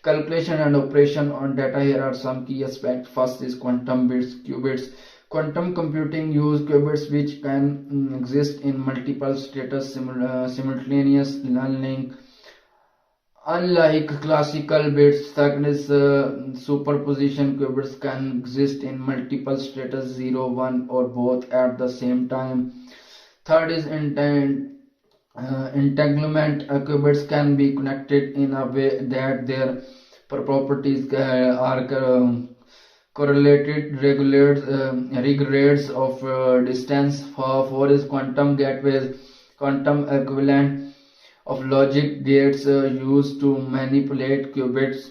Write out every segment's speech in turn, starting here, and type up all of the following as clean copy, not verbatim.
Calculation and operation on data. Here are some key aspects. First is quantum bits, qubits. Quantum computing use qubits which can exist in multiple states simultaneous learning. Unlike classical bits, second is superposition. Qubits can exist in multiple states 0, 1 or both at the same time. Third is entanglement. Qubits can be connected in a way that their properties are correlated regulates of distance. Four is quantum gateways. Quantum equivalent of logic gates used to manipulate qubits.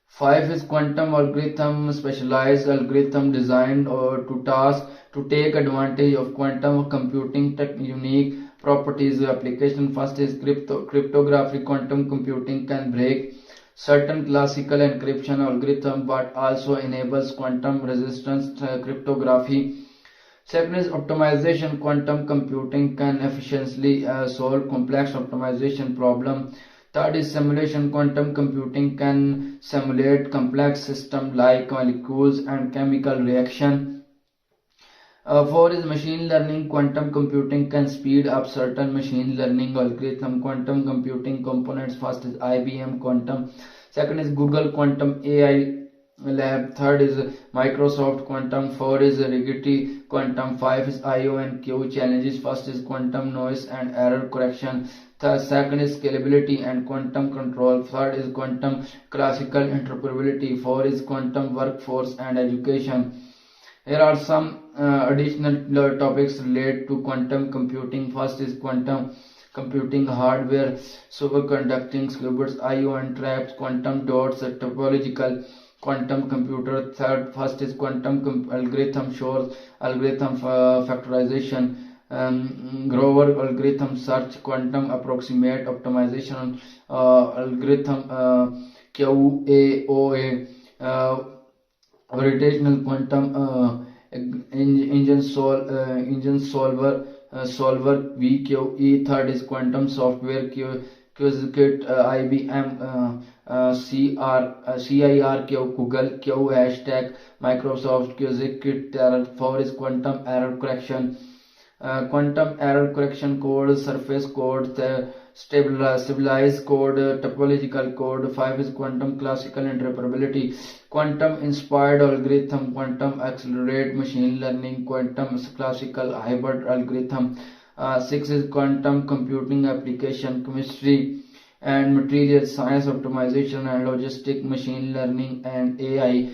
5 is quantum algorithm, specialized algorithm designed to take advantage of quantum computing unique properties application. First is cryptography. Quantum computing can break certain classical encryption algorithm but also enables quantum resistance cryptography. Second is optimization. Quantum computing can efficiently solve complex optimization problem. Third is simulation. Quantum computing can simulate complex systems like molecules and chemical reaction. Four is machine learning. Quantum computing can speed up certain machine learning algorithm. Quantum computing components. First is IBM Quantum. Second is Google Quantum AI Lab. Third is Microsoft Quantum. Four is Rigetti Quantum. 5 is IonQ challenges. First is quantum noise and error correction. Second is scalability and quantum control. Third is quantum classical interoperability. Four is quantum workforce and education. Here are some additional topics related to quantum computing. First is quantum computing hardware, superconducting qubits, ion traps, quantum dots, topological quantum computer. First is quantum algorithm shores, algorithm factorization, Grover algorithm search, quantum approximate optimization algorithm, QAOA, gravitational quantum engine solver VQE. Third is quantum software Qiskit, IBM, CIRQ, Google, Q hashtag, Microsoft, Qiskit. Four is quantum error correction. Quantum error correction code, surface code, stabilized code, topological code. 5 is quantum classical interoperability, quantum inspired algorithm, quantum accelerate machine learning, quantum classical hybrid algorithm. 6 is quantum computing application, chemistry and material science optimization and logistic machine learning and AI,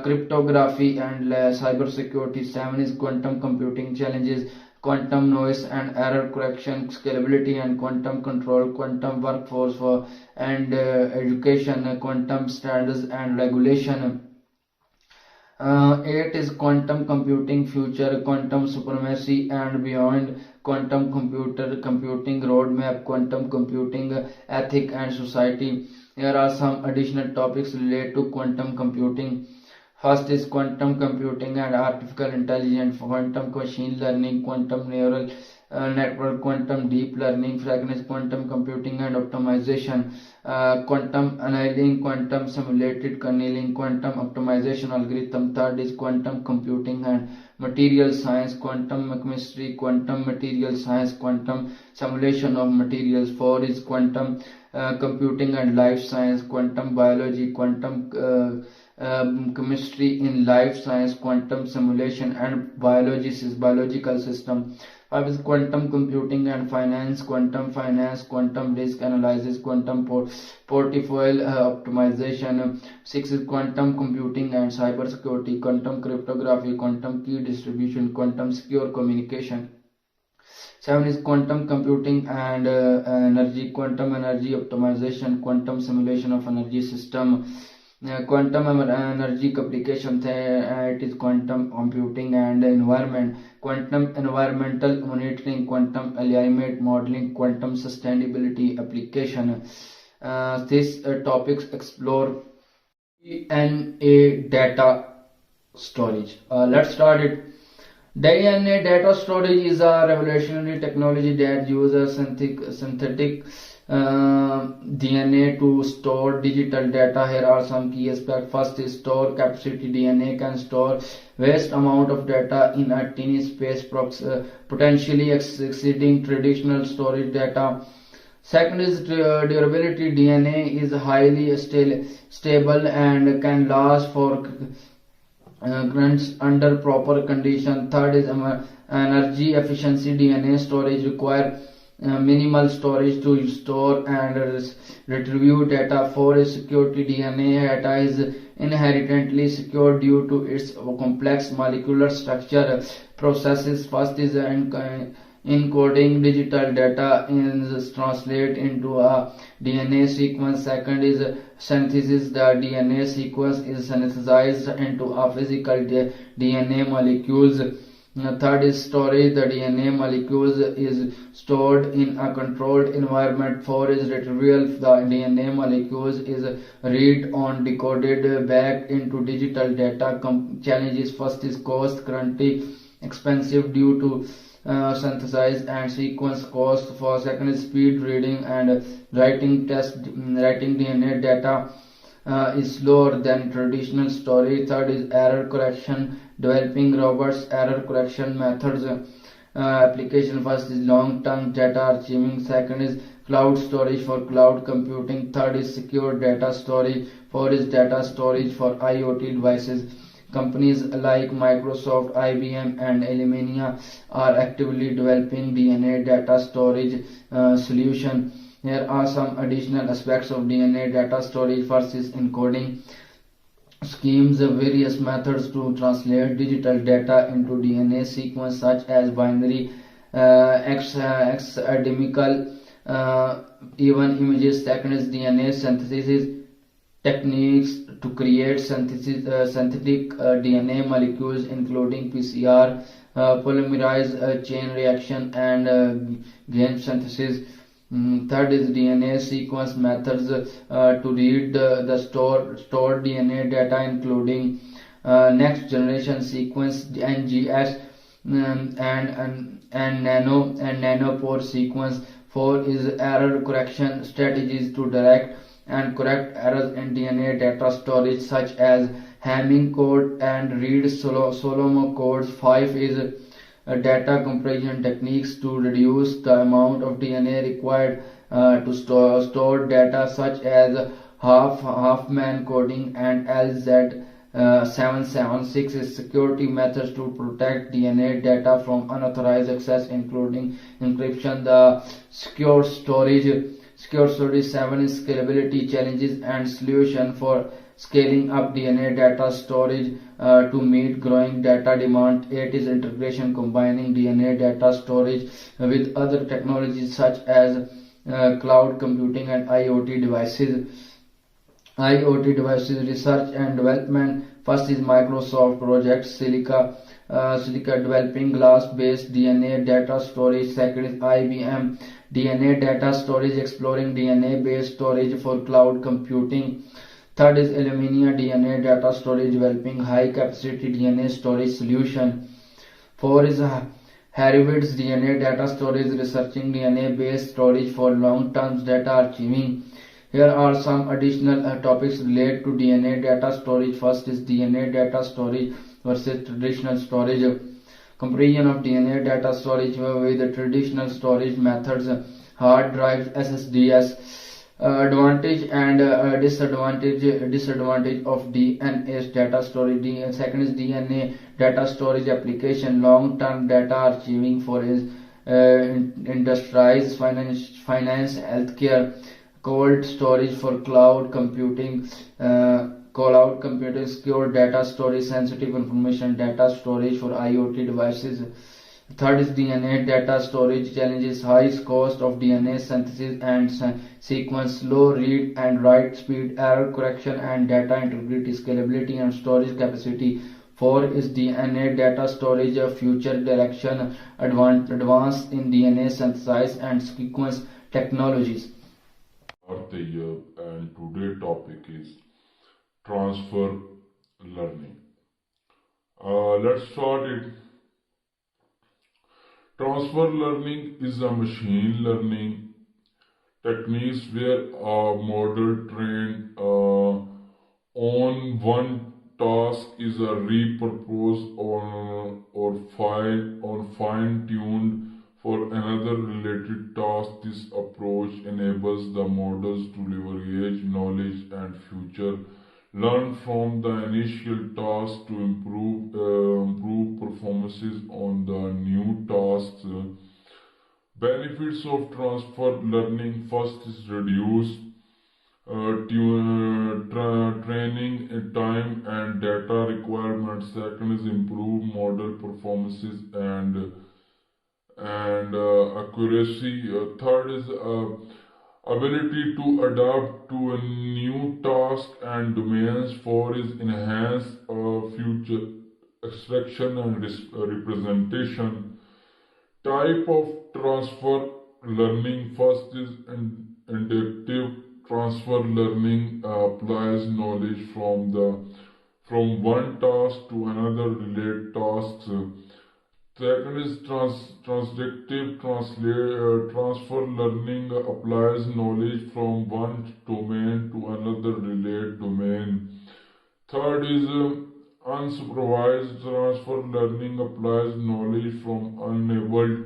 cryptography and cybersecurity. 7 is quantum computing challenges, quantum noise and error correction, scalability and quantum control, quantum workforce and education, quantum standards and regulation. 8 is quantum computing future, quantum supremacy and beyond, quantum computing roadmap, quantum computing ethic and society. Here are some additional topics related to quantum computing. First is quantum computing and artificial intelligence, quantum machine learning, quantum neural network, quantum deep learning. Second is quantum computing and optimization, quantum annealing, quantum simulated annealing, quantum optimization algorithm. Third is quantum computing and material science, quantum chemistry, quantum material science, quantum simulation of materials. Four is quantum computing and life science, quantum biology, quantum chemistry in life science, quantum simulation and biological system. 5 is quantum computing and finance, quantum finance, quantum risk analysis, quantum portfolio optimization. 6 is quantum computing and cybersecurity, quantum cryptography, quantum key distribution, quantum secure communication. 7 is quantum computing and energy, quantum energy optimization, quantum simulation of energy system. Quantum energy application, it is quantum computing and environment, quantum environmental monitoring, quantum alignment modeling, quantum sustainability application. These topics explore DNA data storage. Let's start it. DNA data storage is a revolutionary technology that uses synthetic DNA to store digital data. Here are some key aspects. First is store capacity. DNA can store vast amount of data in a tiny space, potentially exceeding traditional storage data. Second is durability. DNA is highly stable and can last for grants under proper condition. Third is energy efficiency. DNA storage require minimal storage to store and retrieve data. Four is security. DNA data is inherently secure due to its complex molecular structure processes. First is encoding digital data is translate into a DNA sequence. Second is synthesis. The DNA sequence is synthesized into a physical DNA molecules. Third is storage. The DNA molecules is stored in a controlled environment. Four is retrieval. The DNA molecules is read on decoded back into digital data. Challenges. First is cost. Currently expensive due to synthesize and sequence cost. For second is speed. Reading and writing DNA data is slower than traditional storage. Third is error correction. Developing robust error correction methods. Application. First is long-term data archiving. Second is cloud storage for cloud computing. Third is secure data storage. Fourth is data storage for IoT devices. Companies like Microsoft, IBM, and Illumina are actively developing DNA data storage solution. Here are some additional aspects of DNA data storage. First is encoding schemes. Various methods to translate digital data into DNA sequence, such as binary, hexadecimal, even images. Second is DNA synthesis techniques to create synthetic DNA molecules, including PCR, polymerase chain reaction, and gain synthesis. Third is DNA sequence methods to read the stored DNA data, including next generation sequence NGS, and nanopore sequence. Four is error correction strategies to direct and correct errors in DNA data storage, such as Hamming code and Reed-Solomon codes. Five is data compression techniques to reduce the amount of DNA required to store data, such as Huffman coding and LZ776 is security methods to protect DNA data from unauthorized access, including encryption. The secure storage. Seven is scalability challenges and solution for scaling up DNA data storage to meet growing data demand. Eight is integration, combining DNA data storage with other technologies such as cloud computing and IoT devices. Research and development. First is Microsoft Project Silica developing glass-based DNA data storage. Second is IBM DNA data storage exploring DNA-based storage for cloud computing. Third is Illumina DNA data storage developing high-capacity DNA storage solution. Four is Harvard's DNA data storage researching DNA-based storage for long-term data archiving. Here are some additional topics related to DNA data storage. First is DNA data storage versus traditional storage. Comparison of DNA data storage with the traditional storage methods. Hard drives, SSDs. Advantage and disadvantage of DNA data storage. Second is DNA data storage application. Long-term data archiving for industries, finance, healthcare. Cold storage for cloud computing. Secure data storage, sensitive information data storage for IoT devices. Third is DNA data storage challenges: high cost of DNA synthesis and sequence, slow read and write speed, error correction and data integrity, scalability and storage capacity. Four is DNA data storage, future direction, advance in DNA synthesis and sequence technologies. The year, and today's topic is transfer learning. Let's start it Transfer learning is a machine learning techniques where a model trained on one task is a repurposed or fine-tuned for another related task. This approach enables the models to leverage knowledge and future learn from the initial task to improve performances on the new tasks. Benefits of transfer learning: first is reduce training time and data requirements. Second is improve model performances and accuracy. Third is ability to adapt to a new task and domains. Four is enhance future extraction and representation. Type of transfer learning: first is inductive transfer learning, applies knowledge from one task to another related tasks. Second is transductive transfer learning, applies knowledge from one domain to another related domain. Third is unsupervised transfer learning, applies knowledge from unenabled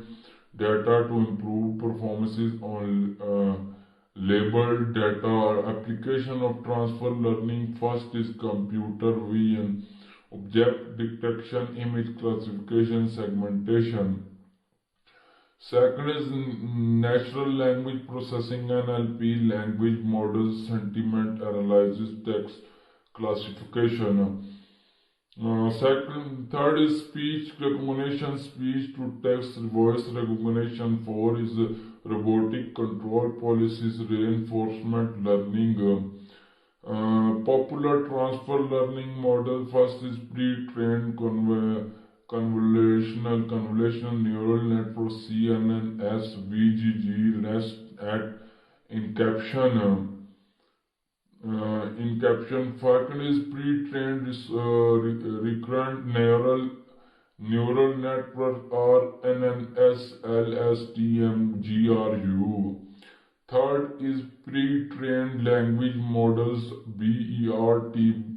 data to improve performances on labeled data. Application of transfer learning: first is computer vision, object detection, image classification, segmentation. Second is natural language processing, NLP, language models, sentiment analysis, text classification. Third is speech recognition, speech to text, voice recognition. Four is robotic control policies, reinforcement learning. Popular transfer learning model: first is pre-trained convolutional neural network, CNNs, VGG, REST at encaption. Second is pre-trained recurrent neural network, RNNs, LSTM, GRU. Third is pre-trained language models, BERT,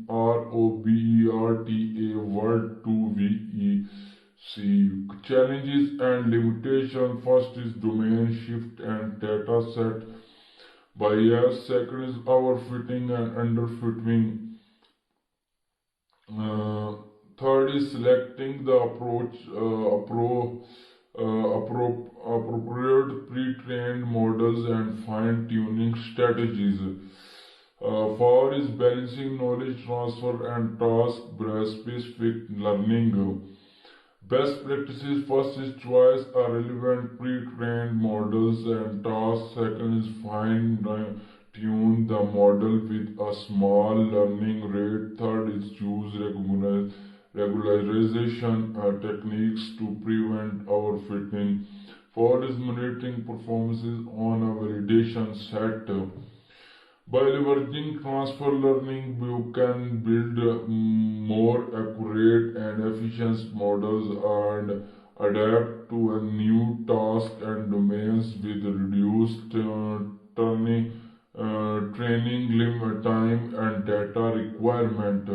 ROBERTA, Word2 VEC. Challenges and limitations: first is domain shift and data set bias. Second is overfitting and underfitting. Third is selecting the appropriate pre-trained models and fine-tuning strategies. Four is balancing knowledge transfer and task-specific learning. Best practices: first is choice a relevant pre-trained models and tasks. Second is fine-tune the model with a small learning rate. Third is choose regularization techniques to prevent overfitting. Fourth is monitoring performances on a validation set. By leveraging transfer learning, you can build more accurate and efficient models and adapt to a new task and domains with reduced training limit time and data requirement.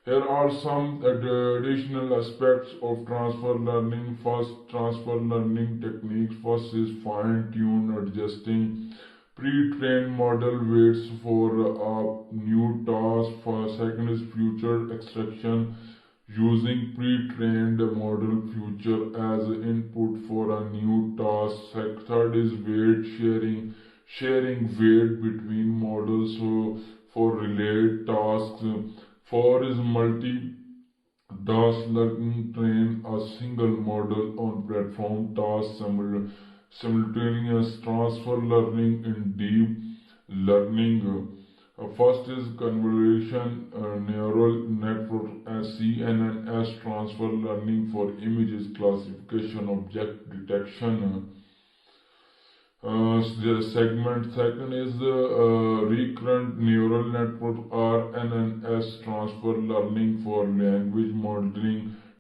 Here are some additional aspects of transfer learning. First, transfer learning techniques. First is fine-tune adjusting pre-trained model weights for a new task. Second is future extraction, using pre-trained model future as input for a new task. Third is weight sharing weight between models for related tasks. Four is multi-task learning, train a single model on platform tasks. Simultaneous transfer learning in deep learning. First is convolution neural network, CNNs, transfer learning for images classification, object detection. The segment. Second is recurrent neural network, RNNs, transfer learning for language modeling,